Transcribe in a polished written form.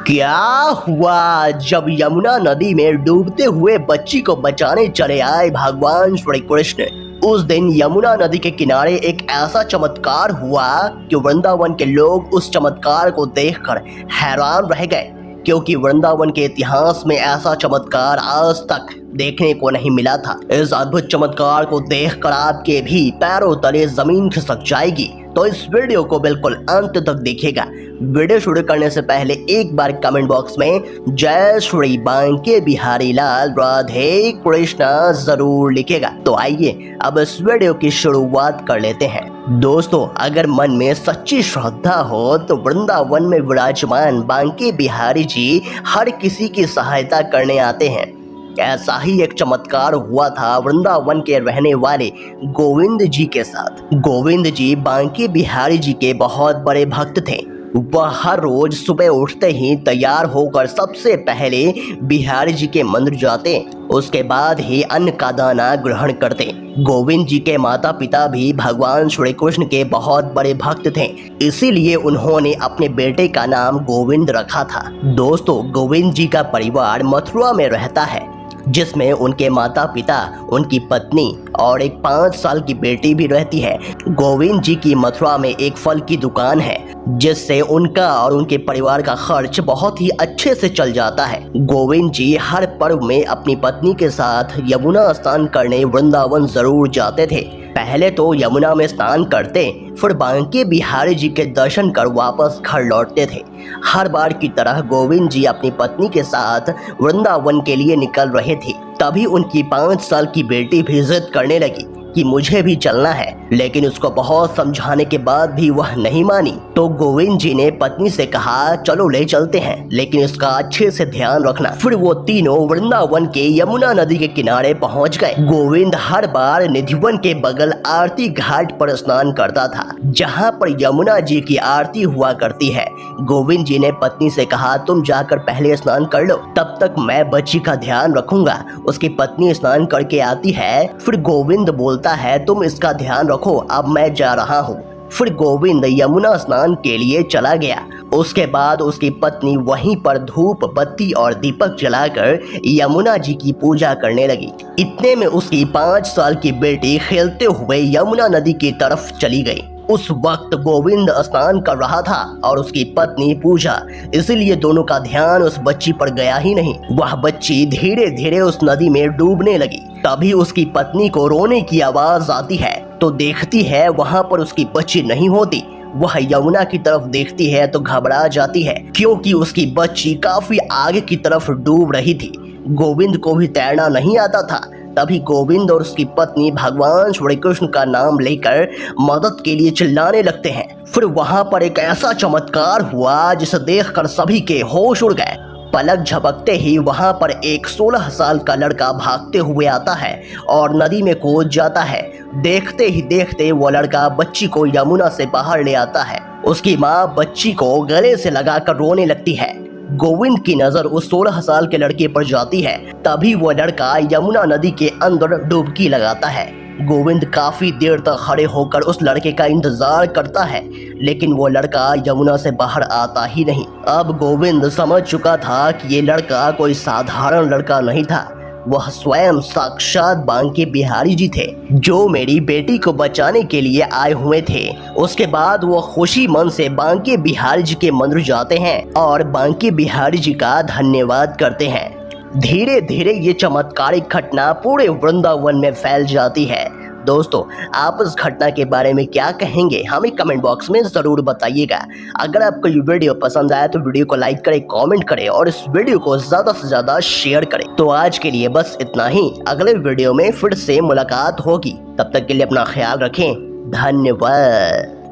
क्या हुआ जब यमुना नदी में डूबते हुए बच्ची को बचाने चले आए भगवान श्री कृष्ण। उस दिन यमुना नदी के किनारे एक ऐसा चमत्कार हुआ कि वृंदावन के लोग उस चमत्कार को देखकर हैरान रह गए, क्योंकि वृंदावन के इतिहास में ऐसा चमत्कार आज तक देखने को नहीं मिला था। इस अद्भुत चमत्कार को देखकर आपके भी पैरों तले जमीन खिसक जाएगी, तो इस वीडियो को बिल्कुल अंत तक देखिएगा। वीडियो शुरू करने से पहले एक बार कमेंट बॉक्स में जय श्री बांके बिहारी लाल राधे कृष्णा जरूर लिखेगा। तो आइए अब इस वीडियो की शुरुआत कर लेते हैं। दोस्तों, अगर मन में सच्ची श्रद्धा हो तो वृंदावन में विराजमान बांके बिहारी जी हर किसी की सहायता करने आते हैं। ऐसा ही एक चमत्कार हुआ था वृंदावन के रहने वाले गोविंद जी के साथ। गोविंद जी बांके बिहारी जी के बहुत बड़े भक्त थे। वह हर रोज सुबह उठते ही तैयार होकर सबसे पहले बिहारी जी के मंदिर जाते, उसके बाद ही अन्न का दाना ग्रहण करते। गोविंद जी के माता पिता भी भगवान श्री कृष्ण के बहुत बड़े भक्त थे, इसीलिए उन्होंने अपने बेटे का नाम गोविंद रखा था। दोस्तों, गोविंद जी का परिवार मथुरा में रहता है, जिसमें उनके माता पिता, उनकी पत्नी और एक 5 साल की बेटी भी रहती है। गोविंद जी की मथुरा में एक फल की दुकान है, जिससे उनका और उनके परिवार का खर्च बहुत ही अच्छे से चल जाता है। गोविंद जी हर पर्व में अपनी पत्नी के साथ यमुना स्नान करने वृंदावन जरूर जाते थे। पहले तो यमुना में स्नान करते, फिर बांके बिहारी जी के दर्शन कर वापस घर लौटते थे। हर बार की तरह गोविंद जी अपनी पत्नी के साथ वृंदावन के लिए निकल रहे थे। तभी उनकी 5 साल की बेटी भी जिद करने लगी कि मुझे भी चलना है, लेकिन उसको बहुत समझाने के बाद भी वह नहीं मानी। तो गोविंद जी ने पत्नी से कहा, चलो ले चलते हैं, लेकिन इसका अच्छे से ध्यान रखना। फिर वो तीनों वृंदावन के यमुना नदी के किनारे पहुंच गए। गोविंद हर बार निधिवन के बगल आरती घाट पर स्नान करता था, जहां पर यमुना जी की आरती हुआ करती है। गोविंद जी ने पत्नी से कहा, तुम जाकर पहले स्नान कर लो, तब तक मैं बच्ची का ध्यान रखूंगा। उसकी पत्नी स्नान करके आती है, फिर गोविंद बोलता है, तुम इसका ध्यान रखो, अब मैं जा रहा हूँ। फिर गोविंद यमुना स्नान के लिए चला गया। उसके बाद उसकी पत्नी वहीं पर धूप बत्ती और दीपक जलाकर यमुना जी की पूजा करने लगी। इतने में उसकी 5 साल की बेटी खेलते हुए यमुना नदी की तरफ चली गई। उस वक्त गोविंद स्नान कर रहा था और उसकी पत्नी पूजा, इसलिए दोनों का ध्यान उस बच्ची पर गया ही नहीं। वह बच्ची धीरे धीरे उस नदी में डूबने लगी। तभी उसकी पत्नी को रोने की आवाज आती है, तो देखती है वहां पर उसकी बच्ची नहीं होती। वह यमुना की तरफ देखती है तो घबरा जाती है, क्योंकि उसकी बच्ची काफी आगे की तरफ डूब रही थी। गोविंद को भी तैरना नहीं आता था। तभी गोविंद और उसकी पत्नी भगवान श्री कृष्ण का नाम लेकर मदद के लिए चिल्लाने लगते हैं। फिर वहां पर एक ऐसा चमत्कार हुआ जिसे देखकर सभी के होश उड़ गए। पलक झपकते ही वहां पर एक 16 साल का लड़का भागते हुए आता है और नदी में कूद जाता है। देखते ही देखते वो लड़का बच्ची को यमुना से बाहर ले आता है। उसकी माँ बच्ची को गले से लगाकर रोने लगती है। गोविंद की नजर उस 16 साल के लड़के पर जाती है। तभी वो लड़का यमुना नदी के अंदर डुबकी लगाता है। गोविंद काफी देर तक खड़े होकर उस लड़के का इंतजार करता है, लेकिन वो लड़का यमुना से बाहर आता ही नहीं। अब गोविंद समझ चुका था कि ये लड़का कोई साधारण लड़का नहीं था, वह स्वयं साक्षात बांके बिहारी जी थे, जो मेरी बेटी को बचाने के लिए आए हुए थे। उसके बाद वो खुशी मन से बांके बिहारी जी के मंदिर जाते हैं और बांके बिहारी जी का धन्यवाद करते हैं। धीरे धीरे ये चमत्कारिक घटना पूरे वृंदावन में फैल जाती है। दोस्तों, आप इस घटना के बारे में क्या कहेंगे, हमें कमेंट बॉक्स में ज़रूर बताइएगा। अगर आपको ये वीडियो पसंद आया तो वीडियो को लाइक करें, कमेंट करें और इस वीडियो को ज़्यादा से ज़्यादा शेयर करें। तो आज के लिए बस इतना ही। अगले वीडियो में फिर से मुलाकात होगी, तब तक के लिए अपना ख्याल रखें। धन्यवाद।